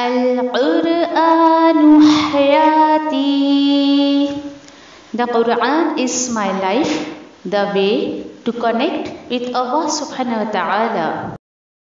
Al-Qur'anu hayati. The Quran is my life, the way to connect with Allah subhanahu wa ta'ala.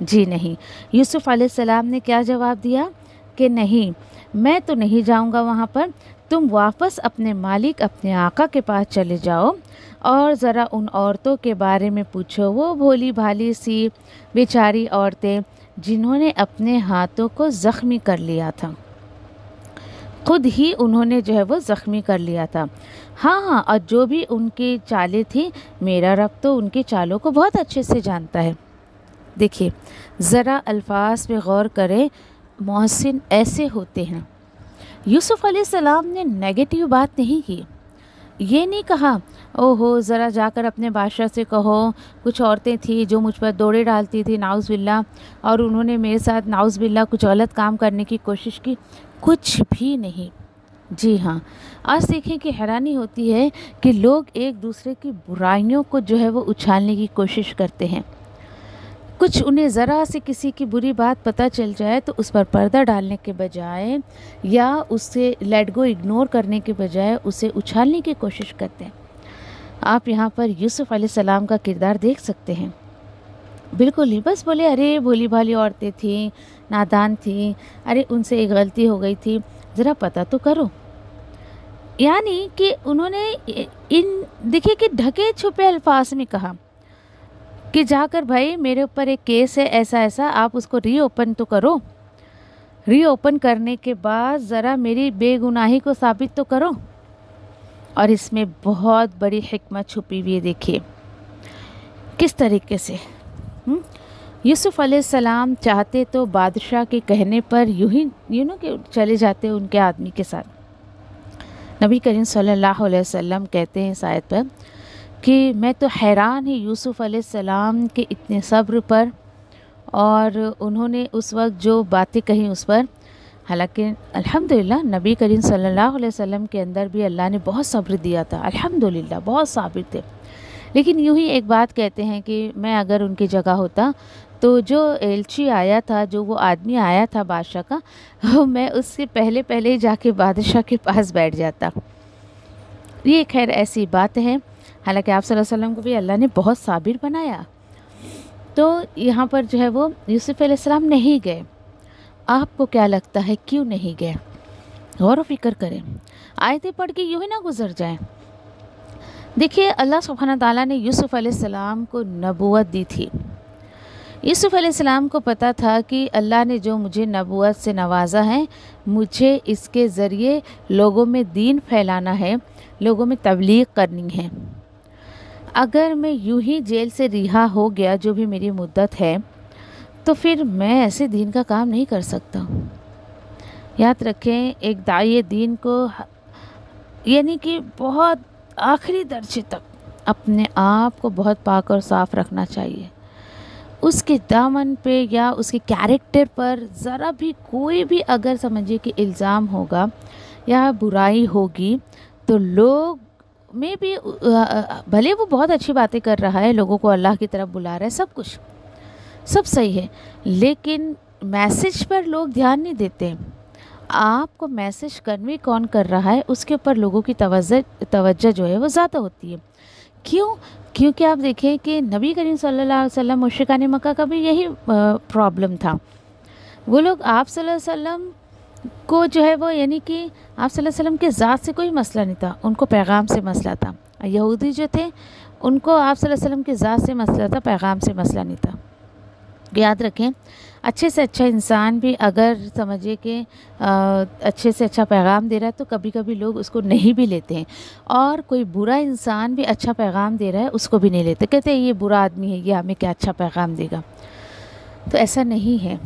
جی نہیں۔ یوسف علیہ السلام نے کیا جواب دیا کہ نہیں، میں تو نہیں جاؤں گا وہاں پر، تم واپس اپنے مالک اپنے آقا کے پاس چلے جاؤ اور ذرا ان عورتوں کے بارے میں پوچھو، وہ بھولی بھالی سی بیچاری عورتیں جنہوں نے اپنے ہاتھوں کو زخمی کر لیا تھا، خود ہی انہوں نے جو ہے وہ زخمی کر لیا تھا۔ ہاں، اور جو بھی ان کی چالیں تھیں، میرا رب تو ان کی چالوں کو بہت اچھے سے جانتا ہے۔ دیکھیے ذرا الفاظ پہ غور کریں، محسن ایسے ہوتے ہیں۔ یوسف علیہ السلام نے نیگیٹیو بات نہیں کی، یہ نہیں کہا اوہو ذرا جا کر اپنے بادشاہ سے کہو کچھ عورتیں تھیں جو مجھ پر دوڑے ڈالتی تھی نعوذ باللہ، اور انہوں نے میرے ساتھ نعوذ باللہ کچھ غلط کام کرنے کی کوشش کی، کچھ بھی نہیں۔ جی ہاں، آج دیکھیں کہ حیرانی ہوتی ہے کہ لوگ ایک دوسرے کی برائیوں کو جو ہے وہ اچھالنے کی کوشش کرتے ہیں۔ کچھ انہیں ذرا سے کسی کی بری بات پتہ چل جائے تو اس پر پردہ ڈالنے کے بجائے یا اسے لیٹ گو اگنور کرنے کے بجائے اسے اچھالنے کی کوشش کرتے ہیں۔ آپ یہاں پر یوسف علیہ السلام کا کردار دیکھ سکتے ہیں، بالکل ہی بس بولے ارے بھولی بھالی عورتیں تھیں، نادان تھیں، ارے ان سے ایک غلطی ہو گئی تھی، ذرا پتہ تو کرو۔ یعنی کہ انہوں نے دیکھیے کہ ڈھکے چھپے الفاظ میں کہا کہ جا کر بھائی میرے اوپر ایک کیس ہے ایسا ایسا، آپ اس کو ری اوپن تو کرو، ری اوپن کرنے کے بعد ذرا میری بے گناہی کو ثابت تو کرو۔ اور اس میں بہت بڑی حکمت چھپی ہوئی ہے، دیکھیے کس طریقے سے یوسف علیہ السلام چاہتے تو بادشاہ کے کہنے پر یوں کہ چلے جاتے ان کے آدمی کے ساتھ۔ نبی کریم صلی اللہ علیہ وسلم کہتے ہیں اس آیت پر کہ میں تو حیران ہی یوسف علیہ السلام کے اتنے صبر پر، اور انہوں نے اس وقت جو باتیں کہیں اس پر، حالانکہ الحمدللہ نبی کریم صلی اللہ علیہ وسلم کے اندر بھی اللہ نے بہت صبر دیا تھا، الحمدللہ بہت صابر تھے، لیکن یوں ہی ایک بات کہتے ہیں کہ میں اگر ان کی جگہ ہوتا تو جو ایلچی آیا تھا، جو وہ آدمی آیا تھا بادشاہ کا، میں اس سے پہلے ہی جا کے بادشاہ کے پاس بیٹھ جاتا۔ یہ خیر ایسی بات ہے، حالانکہ آپ صلی اللہ علیہ وسلم کو بھی اللہ نے بہت صابر بنایا۔ تو یہاں پر جو ہے وہ یوسف علیہ السلام نہیں گئے۔ آپ کو کیا لگتا ہے کیوں نہیں گئے؟ غور و فکر کریں، آیتیں پڑھ کے یوں ہی نہ گزر جائیں۔ دیکھیے اللہ سبحانہ تعالیٰ نے یوسف علیہ السلام کو نبوت دی تھی۔ یوسف علیہ السلام کو پتہ تھا کہ اللہ نے جو مجھے نبوت سے نوازا ہے، مجھے اس کے ذریعے لوگوں میں دین پھیلانا ہے، لوگوں میں تبلیغ کرنی ہے۔ اگر میں یوں ہی جیل سے رہا ہو گیا جو بھی میری مدت ہے، تو پھر میں ایسے دین کا کام نہیں کر سکتا۔ یاد رکھیں ایک داعی دین کو یعنی کہ بہت آخری درجے تک اپنے آپ کو بہت پاک اور صاف رکھنا چاہیے۔ اس کے دامن پہ یا اس کے کیریکٹر پر ذرا بھی کوئی بھی اگر سمجھے کہ الزام ہوگا یا برائی ہوگی تو لوگ میں بھی بھلے وہ بہت اچھی باتیں کر رہا ہے، لوگوں کو اللہ کی طرف بلا رہا ہے، سب کچھ سب صحیح ہے، لیکن میسج پر لوگ دھیان نہیں دیتے۔ آپ کو میسج کنوے کون کر رہا ہے اس کے اوپر لوگوں کی توجہ جو ہے وہ زیادہ ہوتی ہے۔ کیونکہ آپ دیکھیں کہ نبی کریم صلی اللہ علیہ وسلم مشرکان مکہ کا بھی یہی پرابلم تھا۔ وہ لوگ آپ صلی اللہ علیہ وسلم کو جو ہے وہ یعنی کہ آپ صلی اللہ علیہ وسلم کے ذات سے کوئی مسئلہ نہیں تھا، ان کو پیغام سے مسئلہ تھا۔ یہودی جو تھے ان کو آپ صلی اللہ علیہ وسلم کے ذات سے مسئلہ تھا، پیغام سے مسئلہ نہیں تھا۔ یاد رکھیں اچھے سے اچھا انسان بھی اگر سمجھے کہ اچھے سے اچھا پیغام دے رہا ہے تو کبھی کبھی لوگ اس کو نہیں بھی لیتے ہیں، اور کوئی برا انسان بھی اچھا پیغام دے رہا ہے اس کو بھی نہیں لیتے، کہتے ہیں یہ برا آدمی ہے، یہ ہمیں کیا اچھا پیغام دے گا۔ تو ایسا نہیں ہے۔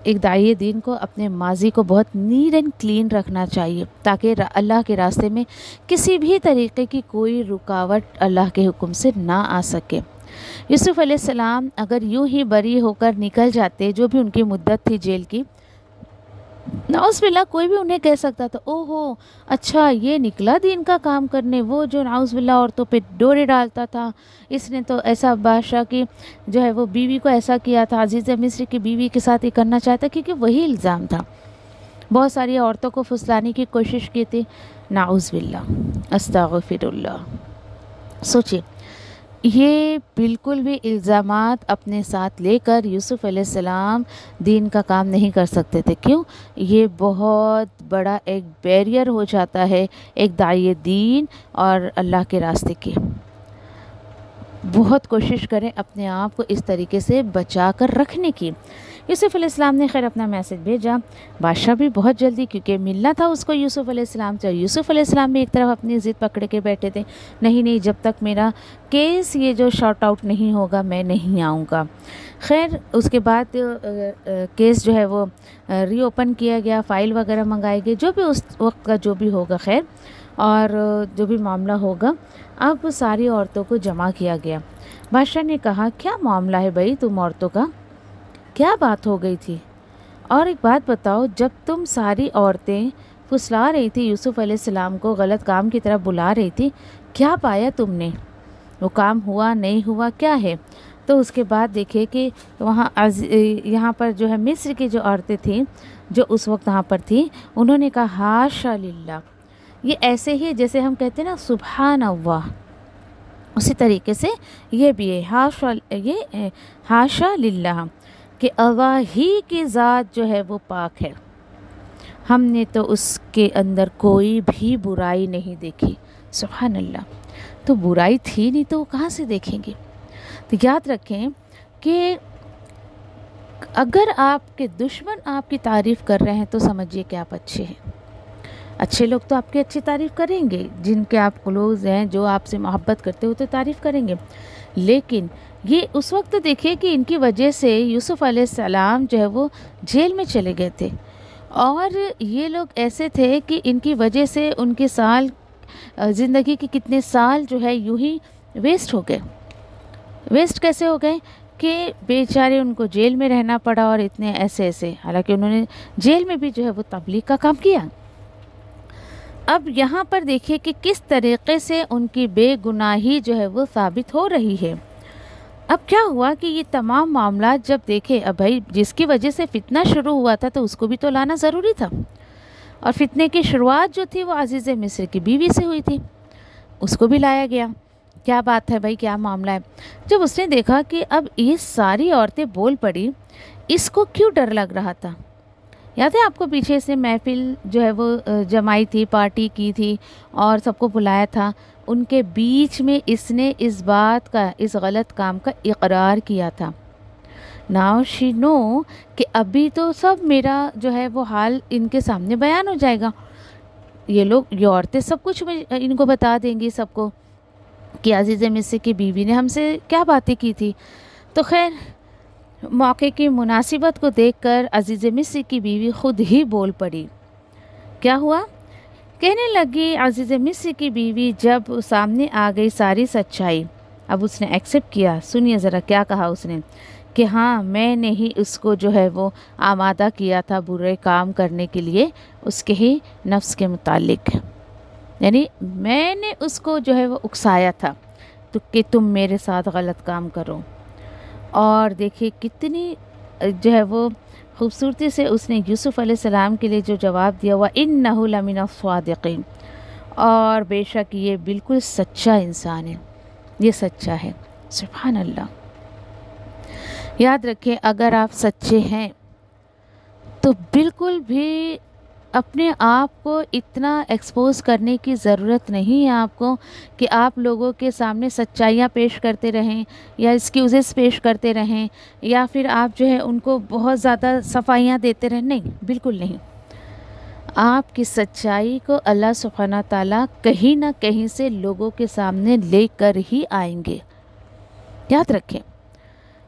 ایک داعی دین کو اپنے ماضی کو بہت نیٹ اینڈ کلین رکھنا چاہیے تاکہ اللہ کے راستے میں کسی بھی طریقے کی کوئی رکاوٹ اللہ کے حکم سے نہ آ سکے۔ یوسف علیہ السلام اگر یوں ہی بری ہو کر نکل جاتے، جو بھی ان کی مدت تھی جیل کی، نعوذ باللہ کوئی بھی انہیں کہہ سکتا تھا اوہو اچھا یہ نکلا دین کا کام کرنے، وہ جو نعوذ باللہ عورتوں پہ ڈورے ڈالتا تھا، اس نے تو ایسا بادشاہ کی جو ہے وہ بیوی کو ایسا کیا تھا، عزیز مصر کی بیوی کے ساتھ یہ کرنا چاہتا، کیونکہ وہی الزام تھا۔ بہت ساری عورتوں کو پھسلانے کی کوشش کی تھی، نعوذ باللہ، استغفر اللہ۔ سوچیے یہ بالکل بھی الزامات اپنے ساتھ لے کر یوسف علیہ السلام دین کا کام نہیں کر سکتے تھے. کیوں؟ یہ بہت بڑا ایک بیریئر ہو جاتا ہے ایک داعی دین اور اللہ کے راستے کی. بہت کوشش کریں اپنے آپ کو اس طریقے سے بچا کر رکھنے کی. یوسف علیہ السلام نے خیر اپنا میسج بھیجا. بادشاہ بھی بہت جلدی، کیونکہ ملنا تھا اس کو یوسف علیہ السلام سے. یوسف علیہ السلام بھی ایک طرف اپنی ضد پکڑ کے بیٹھے تھے، نہیں جب تک میرا کیس یہ جو شارٹ آؤٹ نہیں ہوگا میں نہیں آؤں گا. خیر اس کے بعد کیس جو ہے وہ ری اوپن کیا گیا، فائل وغیرہ منگائے گئے، جو بھی اس وقت کا جو بھی ہوگا خیر، اور جو بھی معاملہ ہوگا اب ساری عورتوں کو جمع کیا گیا. بادشاہ نے کہا کیا معاملہ ہے بھائی تم عورتوں کا، کیا بات ہو گئی تھی؟ اور ایک بات بتاؤ، جب تم ساری عورتیں پھسلا رہی تھی یوسف علیہ السلام کو، غلط کام کی طرف بلا رہی تھی، کیا پایا تم نے؟ وہ کام ہوا نہیں ہوا کیا ہے؟ تو اس کے بعد دیکھے کہ یہاں پر جو ہے مصر کی جو عورتیں تھیں جو اس وقت وہاں پر تھیں، انہوں نے کہا ہاشا للہ. یہ ایسے ہی جیسے ہم کہتے ہیں نا سبحان اللہ، اسی طریقے سے یہ بھی ہے ہاشا للہ کہ اللہ ہی کی ذات جو ہے وہ پاک ہے، ہم نے تو اس کے اندر کوئی بھی برائی نہیں دیکھی. سبحان اللہ. تو برائی تھی نہیں تو وہ کہاں سے دیکھیں گے؟ تو یاد رکھیں کہ اگر آپ کے دشمن آپ کی تعریف کر رہے ہیں تو سمجھیے کہ آپ اچھے ہیں. اچھے لوگ تو آپ کی اچھی تعریف کریں گے، جن کے آپ کلوز ہیں، جو آپ سے محبت کرتے ہو تو تعریف کریں گے. لیکن یہ اس وقت دیکھیے کہ ان کی وجہ سے یوسف علیہ السلام جو ہے وہ جیل میں چلے گئے تھے، اور یہ لوگ ایسے تھے کہ ان کی وجہ سے ان کے سال زندگی کے کتنے سال جو ہے یوں ہی ویسٹ ہو گئے. ویسٹ کیسے ہو گئے کہ بیچارے ان کو جیل میں رہنا پڑا، اور اتنے ایسے حالانکہ انہوں نے جیل میں بھی جو ہے وہ تبلیغ کا کام کیا. اب یہاں پر دیکھیے کہ کس طریقے سے ان کی بے گناہی جو ہے وہ ثابت ہو رہی ہے. اب کیا ہوا کہ یہ تمام معاملات جب دیکھے، اب بھائی جس کی وجہ سے فتنہ شروع ہوا تھا تو اس کو بھی تو لانا ضروری تھا، اور فتنے کی شروعات جو تھی وہ عزیز مصر کی بیوی سے ہوئی تھی، اس کو بھی لایا گیا. کیا بات ہے بھائی، کیا معاملہ ہے؟ جب اس نے دیکھا کہ اب یہ ساری عورتیں بول پڑی، اس کو کیوں ڈر لگ رہا تھا؟ یاد ہے آپ کو پیچھے سے محفل جو ہے وہ جمائی تھی، پارٹی کی تھی اور سب کو بلایا تھا، ان کے بیچ میں اس نے اس بات کا، اس غلط کام کا اقرار کیا تھا. ناؤ شی نو کہ ابھی تو سب میرا جو ہے وہ حال ان کے سامنے بیان ہو جائے گا. یہ لوگ، یہ عورتیں سب کچھ ان کو بتا دیں گی سب کو کہ عزیز مصر کی بیوی نے ہم سے کیا باتیں کی تھی. تو خیر موقع کی مناسبت کو دیکھ کر عزیز مصر کی بیوی خود ہی بول پڑی. کیا ہوا؟ کہنے لگی عزیز مصر کی بیوی جب سامنے آ گئی ساری سچائی، اب اس نے ایکسیپٹ کیا. سنیے ذرا کیا کہا اس نے کہ ہاں میں نے ہی اس کو جو ہے وہ آمادہ کیا تھا برے کام کرنے کے لیے، اس کے ہی نفس کے متعلق، یعنی میں نے اس کو جو ہے وہ اکسایا تھا تو کہ تم میرے ساتھ غلط کام کرو. اور دیکھیے کتنی جو ہے وہ خوبصورتی سے اس نے یوسف علیہ السلام کے لیے جو جواب دیا ہوا، اِنَّهُ لَمِنَ الصَّادِقِينَ، اور بے شک یہ بالکل سچا انسان ہے، یہ سچا ہے. سبحان اللہ. یاد رکھیں اگر آپ سچے ہیں تو بالکل بھی اپنے آپ کو اتنا ایکسپوز کرنے کی ضرورت نہیں ہے آپ کو کہ آپ لوگوں کے سامنے سچائیاں پیش کرتے رہیں یا ایکسکیوزز پیش کرتے رہیں یا پھر آپ جو ہے ان کو بہت زیادہ صفائیاں دیتے رہیں. نہیں، بالکل نہیں. آپ کی سچائی کو اللہ سبحانہ تعالیٰ کہیں نہ کہیں سے لوگوں کے سامنے لے کر ہی آئیں گے، یاد رکھیں.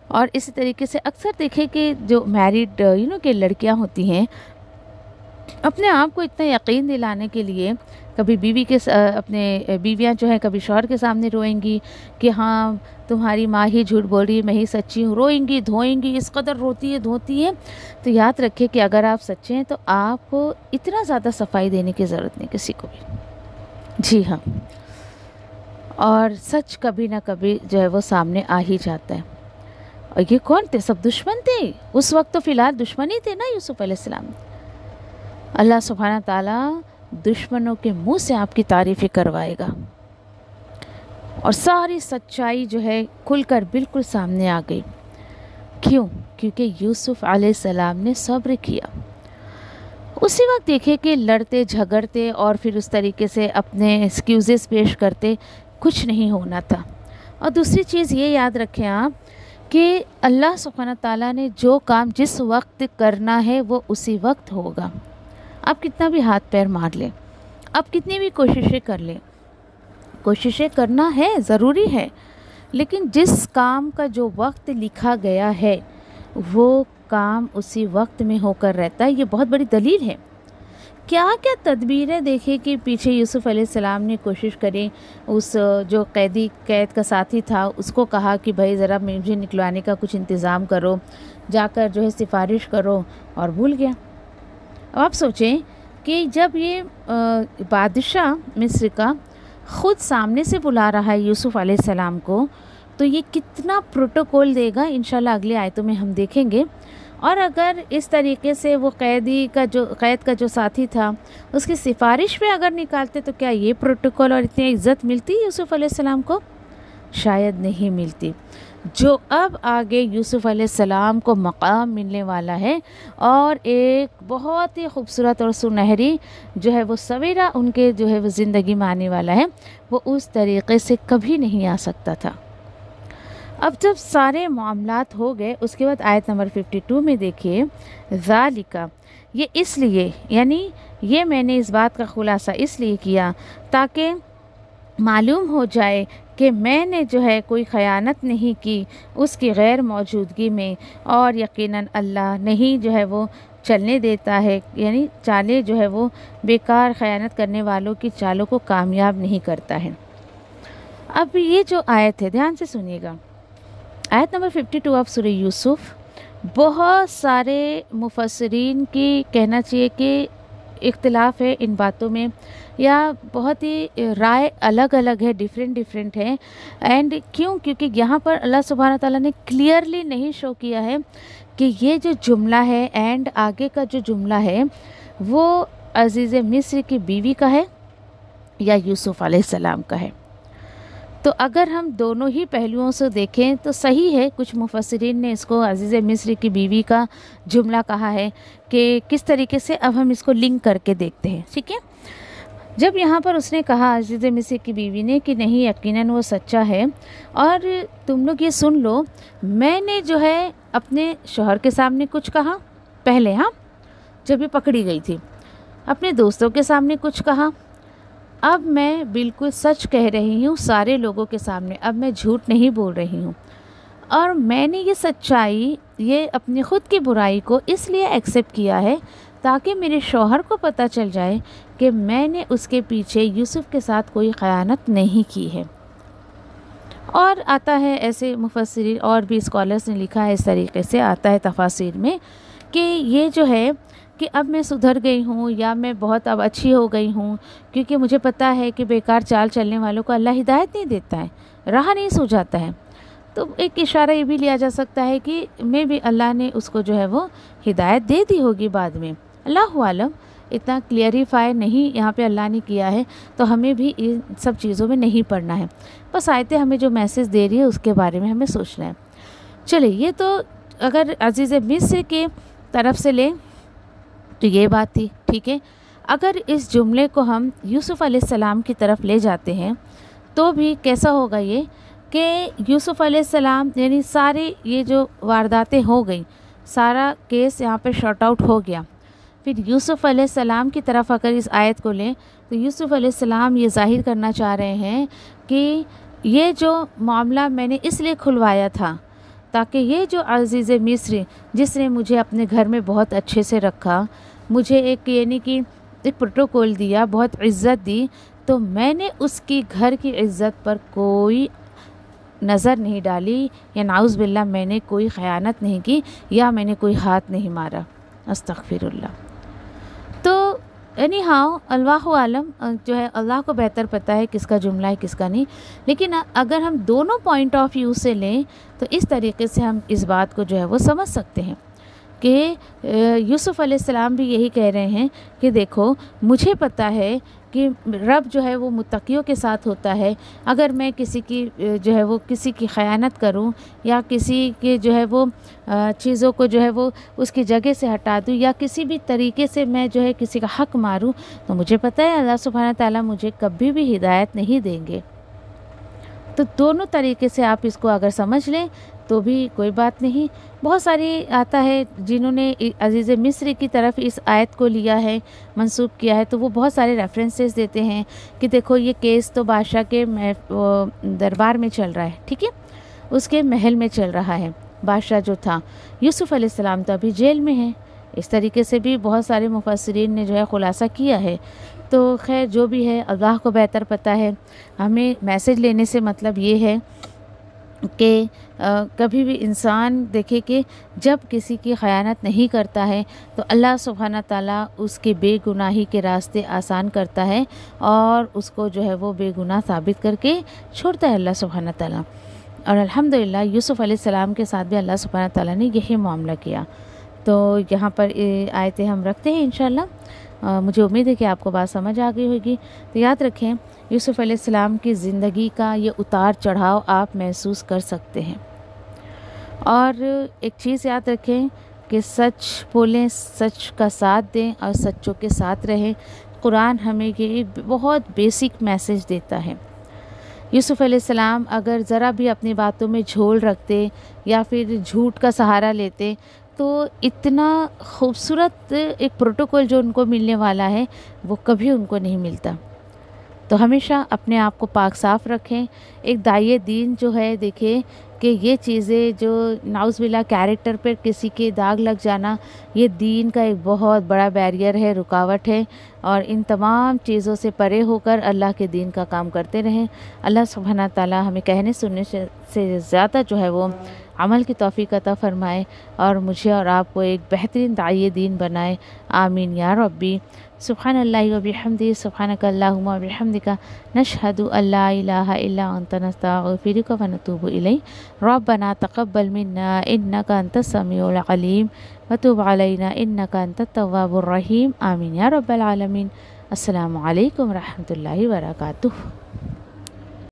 اور اسی طریقے سے اکثر دیکھیں کہ جو میرڈ کہ لڑکیاں ہوتی ہیں، اپنے آپ کو اتنا یقین دلانے کے لیے کبھی بیوی کے اپنے بیویاں جو ہیں کبھی شوہر کے سامنے روئیں گی کہ ہاں تمہاری ماں ہی جھوٹ بول رہی ہے، میں ہی سچی ہوں، روئیں گی، دھوئیں گی، اس قدر روتی ہے دھوتی ہے. تو یاد رکھیں کہ اگر آپ سچے ہیں تو آپ کو اتنا زیادہ صفائی دینے کی ضرورت نہیں کسی کو بھی. جی ہاں، اور سچ کبھی نہ کبھی جو ہے وہ سامنے آ ہی جاتا ہے. اور یہ کون تھے؟ سب دشمن تھے اس وقت. تو فی الحال دشمن ہی تھے نا یوسف علیہ السلام. اللہ سبحانہ تعالیٰ دشمنوں کے منہ سے آپ کی تعریفیں کروائے گا. اور ساری سچائی جو ہے کھل کر بالکل سامنے آ گئی۔ کیوں؟ کیونکہ یوسف علیہ السلام نے صبر کیا۔ اسی وقت دیکھے کہ لڑتے جھگڑتے اور پھر اس طریقے سے اپنے ایکسکیوزز پیش کرتے کچھ نہیں ہونا تھا۔ اور دوسری چیز یہ یاد رکھیں آپ کہ اللہ سبحانہ تعالیٰ نے جو کام جس وقت کرنا ہے وہ اسی وقت ہوگا۔ آپ کتنا بھی ہاتھ پیر مار لیں، آپ کتنی بھی کوششیں کر لیں، کوششیں کرنا ہے ضروری ہے، لیکن جس کام کا جو وقت لکھا گیا ہے وہ کام اسی وقت میں ہو کر رہتا ہے۔ یہ بہت بڑی دلیل ہے۔ کیا کیا تدبیریں دیکھیں کہ پیچھے یوسف علیہ السلام نے کوشش کری، اس جو قید کا ساتھی تھا اس کو کہا کہ بھائی ذرا مجھے نکلوانے کا کچھ انتظام کرو، جا کر جو ہے سفارش کرو، اور بھول گیا۔ اب آپ سوچیں کہ جب یہ بادشاہ مصر کا خود سامنے سے بلا رہا ہے یوسف علیہ السلام کو، تو یہ کتنا پروٹوکول دے گا انشاءاللہ اگلی آیتوں میں ہم دیکھیں گے۔ اور اگر اس طریقے سے وہ قید کا جو ساتھی تھا اس کی سفارش پہ اگر نکالتے تو کیا یہ پروٹوکول اور اتنی عزت ملتی یوسف علیہ السلام کو؟ شاید نہیں ملتی۔ جو اب آگے یوسف علیہ السلام کو مقام ملنے والا ہے اور ایک بہت ہی خوبصورت اور سنہری جو ہے وہ سویرا ان کے جو ہے وہ زندگی میں آنے والا ہے، وہ اس طریقے سے کبھی نہیں آ سکتا تھا۔ اب جب سارے معاملات ہو گئے اس کے بعد آیت نمبر 52 میں دیکھیے، ذالکا، یہ اس لیے، یعنی یہ میں نے اس بات کا خلاصہ اس لیے کیا تاکہ معلوم ہو جائے کہ میں نے جو ہے کوئی خیانت نہیں کی اس کی غیر موجودگی میں، اور یقیناً اللہ نہیں جو ہے وہ چلنے دیتا ہے، یعنی چالیں جو ہے وہ بیکار خیانت کرنے والوں کی چالوں کو کامیاب نہیں کرتا ہے۔ اب یہ جو آیت ہے دھیان سے سنیے گا، آیت نمبر 52 آف سورہ یوسف، بہت سارے مفسرین کی کہنا چاہیے کہ اختلاف ہے ان باتوں میں، یا بہت ہی رائے الگ الگ ہے، ڈیفرنٹ ہے۔ اینڈ کیونکہ یہاں پر اللہ سبحانہ تعالیٰ نے کلیئرلی نہیں شو کیا ہے کہ یہ جو جملہ ہے اینڈ آگے کا جو جملہ ہے وہ عزیز مصر کی بیوی کا ہے یا یوسف علیہ السلام کا ہے۔ تو اگر ہم دونوں ہی پہلوؤں سے دیکھیں تو صحیح ہے، کچھ مفسرین نے اس کو عزیز مصر کی بیوی کا جملہ کہا ہے کہ کس طریقے سے، اب ہم اس کو لنک کر کے دیکھتے ہیں، ٹھیک ہے۔ جب یہاں پر اس نے کہا عزیز مصر کی بیوی نے کہ نہیں یقیناً وہ سچا ہے، اور تم لوگ یہ سن لو، میں نے جو ہے اپنے شوہر کے سامنے کچھ کہا پہلے، ہاں جب یہ پکڑی گئی تھی، اپنے دوستوں کے سامنے کچھ کہا، اب میں بالکل سچ کہہ رہی ہوں سارے لوگوں کے سامنے، اب میں جھوٹ نہیں بول رہی ہوں، اور میں نے یہ سچائی، یہ اپنی خود کی برائی کو اس لیے ایکسیپٹ کیا ہے تاکہ میرے شوہر کو پتہ چل جائے کہ میں نے اس کے پیچھے یوسف کے ساتھ کوئی خیانت نہیں کی ہے۔ اور آتا ہے ایسے مفسرین اور بھی اسکالرس نے لکھا ہے، اس طریقے سے آتا ہے تفاسیر میں کہ یہ جو ہے کہ اب میں سدھر گئی ہوں، یا میں بہت اب اچھی ہو گئی ہوں، کیونکہ مجھے پتہ ہے کہ بیکار چال چلنے والوں کو اللہ ہدایت نہیں دیتا ہے، راہ نہیں سجاتا ہے۔ تو ایک اشارہ یہ بھی لیا جا سکتا ہے کہ میں بھی اللہ نے اس کو جو ہے وہ ہدایت دے دی ہوگی بعد میں، اللہ عالم، اتنا کلیئریفائی نہیں یہاں پہ اللہ نے کیا ہے، تو ہمیں بھی ان سب چیزوں میں نہیں پڑھنا ہے، بس آیتیں ہمیں جو میسج دے رہی ہے اس کے بارے میں ہمیں سوچنا ہے۔ چلے، یہ تو اگر عزیز مصر کے طرف سے لیں تو یہ بات تھی، ٹھیک ہے۔ اگر اس جملے کو ہم یوسف علیہ السلام کی طرف لے جاتے ہیں تو بھی کیسا ہوگا یہ کہ یوسف علیہ السلام، یعنی ساری یہ جو وارداتیں ہو گئیں، سارا کیس یہاں پہ شارٹ آؤٹ ہو گیا، پھر یوسف علیہ السلام کی طرف اگر اس آیت کو لیں تو یوسف علیہ السلام یہ ظاہر کرنا چاہ رہے ہیں کہ یہ جو معاملہ میں نے اس لیے کھلوایا تھا تاکہ یہ جو عزیز مصر جس نے مجھے اپنے گھر میں بہت اچھے سے رکھا، مجھے ایک یعنی کہ ایک پروٹوکول دیا، بہت عزت دی، تو میں نے اس کی گھر کی عزت پر کوئی نظر نہیں ڈالی، یا نعوذ باللہ میں نے کوئی خیانت نہیں کی، یا میں نے کوئی ہاتھ نہیں مارا، استغفر اللہ۔ تو اینی ہاؤ اللہ عالم، جو ہے اللہ کو بہتر پتہ ہے کس کا جملہ ہے کس کا نہیں، لیکن اگر ہم دونوں پوائنٹ آف ویو سے لیں تو اس طریقے سے ہم اس بات کو جو ہے وہ سمجھ سکتے ہیں کہ یوسف علیہ السلام بھی یہی کہہ رہے ہیں کہ دیکھو مجھے پتہ ہے کہ رب جو ہے وہ متقیوں کے ساتھ ہوتا ہے. اگر میں کسی کی جو ہے وہ کسی کی خیانت کروں یا کسی کے جو ہے وہ چیزوں کو جو ہے وہ اس کی جگہ سے ہٹا دوں یا کسی بھی طریقے سے میں جو ہے کسی کا حق ماروں تو مجھے پتہ ہے اللہ سبحانہ تعالیٰ مجھے کبھی بھی ہدایت نہیں دیں گے. تو دونوں طریقے سے آپ اس کو اگر سمجھ لیں تو بھی کوئی بات نہیں. بہت ساری آتا ہے جنہوں نے عزیز مصر کی طرف اس آیت کو لیا ہے، منسوب کیا ہے، تو وہ بہت سارے ریفرنسز دیتے ہیں کہ دیکھو یہ کیس تو بادشاہ کے دربار میں چل رہا ہے، ٹھیک ہے، اس کے محل میں چل رہا ہے. بادشاہ جو تھا یوسف علیہ السلام تو ابھی جیل میں ہیں. اس طریقے سے بھی بہت سارے مفسرین نے جو ہے خلاصہ کیا ہے. تو خیر جو بھی ہے اللہ کو بہتر پتہ ہے. ہمیں میسج لینے سے مطلب یہ ہے کہ کبھی بھی انسان دیکھے کہ جب کسی کی خیانت نہیں کرتا ہے تو اللہ سبحانہ تعالیٰ اس کے بے گناہی کے راستے آسان کرتا ہے اور اس کو جو ہے وہ بے گناہ ثابت کر کے چھوڑتا ہے اللہ سبحانہ تعالیٰ. اور الحمدللہ یوسف علیہ السلام کے ساتھ بھی اللہ سبحانہ تعالیٰ نے یہی معاملہ کیا. تو یہاں پر آیتیں ہم رکھتے ہیں انشاءاللہ. مجھے امید ہے کہ آپ کو بات سمجھ آ گئی ہوگی. تو یاد رکھیں یوسف علیہ السلام کی زندگی کا یہ اتار چڑھاؤ آپ محسوس کر سکتے ہیں. اور ایک چیز یاد رکھیں کہ سچ بولیں، سچ کا ساتھ دیں اور سچوں کے ساتھ رہیں. قرآن ہمیں یہ بہت بیسک میسج دیتا ہے. یوسف علیہ السلام اگر ذرا بھی اپنی باتوں میں جھول رکھتے یا پھر جھوٹ کا سہارا لیتے تو اتنا خوبصورت ایک پروٹوکول جو ان کو ملنے والا ہے وہ کبھی ان کو نہیں ملتا. تو ہمیشہ اپنے آپ کو پاک صاف رکھیں. ایک داعیے دین جو ہے دیکھیں کہ یہ چیزیں جو نعوذ باللہ کیریکٹر پر کسی کے داغ لگ جانا یہ دین کا ایک بہت بڑا بیریئر ہے، رکاوٹ ہے. اور ان تمام چیزوں سے پرے ہو کر اللہ کے دین کا کام کرتے رہیں. اللہ سبحانہ تعالیٰ ہمیں کہنے سننے سے زیادہ جو ہے وہ عمل کی توفیق عطا فرمائے اور مجھے اور آپ کو ایک بہترین داعیے دین بنائے. آمین یا ربی. سبحان اللہ و بحمدہ، سبحانک اللہم و بحمدک، نشہد ان لا الہ الا انت، نستغفرک و نتوب الیک. ربنا تقبل منا انک انت السمیع العلیم وتب علینا انک انت التواب الرحیم. آمین یا رب العالمین. السلام علیکم ورحمۃ اللہ وبرکاتہ.